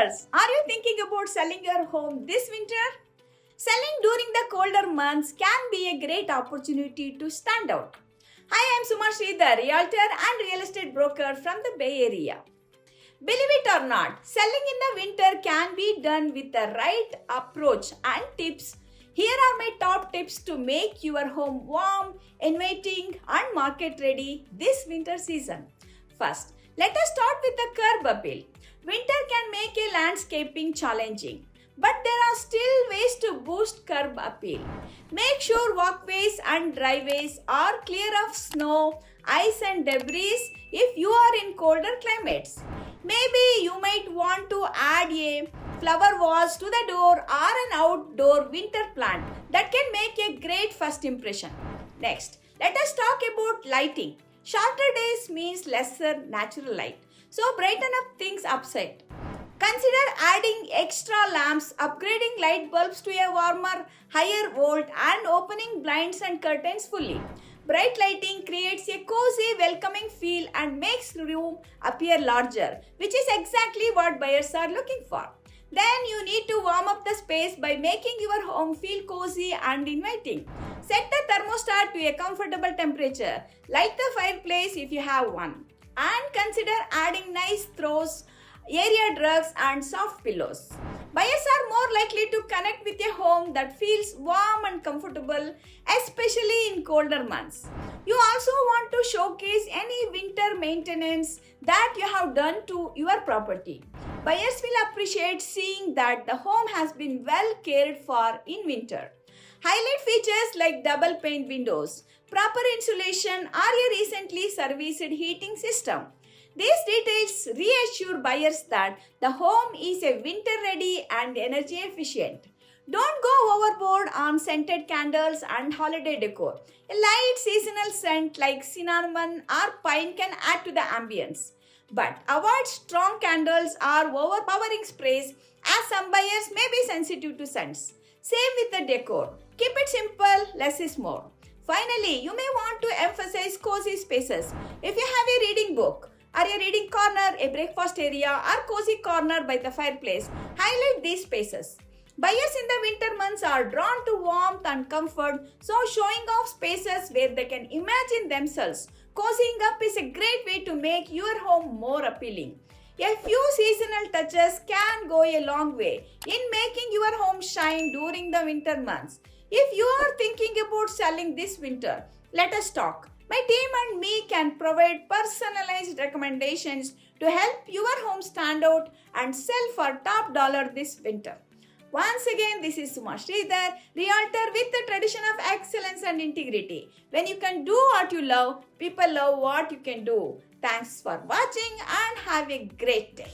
viewers, are you thinking about selling your home this winter? Selling during the colder months can be a great opportunity to stand out. Hi, I am Suma Sridhar, realtor and real estate broker from the Bay Area. Believe it or not, selling in the winter can be done with the right approach and tips. Here are my top tips to make your home warm, inviting and market ready this winter season. First, let us start with the curb appeal. Winter can make a landscaping challenging, but there are still ways to boost curb appeal. Make sure walkways and driveways are clear of snow, ice and debris if you are in colder climates. Maybe you might want to add a flower vase to the door or an outdoor winter plant that can make a great first impression. Next, let us talk about lighting. Shorter days means lesser natural light, so brighten up things upside. Consider adding extra lamps, upgrading light bulbs to a warmer, higher volt, and opening blinds and curtains fully. Bright lighting creates a cozy, welcoming feel and makes the room appear larger, which is exactly what buyers are looking for. Then you need to warm up the space by making your home feel cozy and inviting. Set the thermostat to a comfortable temperature. Light the fireplace if you have one. And consider adding nice throws, area rugs and soft pillows. Buyers are more likely to connect with a home that feels warm and comfortable, especially in colder months. You also want to showcase any winter maintenance that you have done to your property. Buyers will appreciate seeing that the home has been well cared for in winter. Highlight features like double pane windows, proper insulation, or a recently serviced heating system. These details reassure buyers that the home is a winter ready and energy efficient. Don't go overboard on scented candles and holiday decor. A light seasonal scent like cinnamon or pine can add to the ambience. But avoid strong candles or overpowering sprays as some buyers may be sensitive to scents. Same with the decor. Keep it simple, less is more. Finally, you may want to emphasize cozy spaces. If you have a reading book, or a reading corner, a breakfast area, or cozy corner by the fireplace, highlight these spaces. Buyers in the winter months are drawn to warmth and comfort, so showing off spaces where they can imagine themselves cozying up is a great way to make your home more appealing. A few seasonal touches can go a long way in making your home shine during the winter months. If you are thinking about selling this winter, let us talk. My team and me can provide personalized recommendations to help your home stand out and sell for top dollar this winter. Once again, this is Suma Sridhar, realtor with the tradition of excellence and integrity. When you can do what you love, people love what you can do. Thanks for watching and have a great day.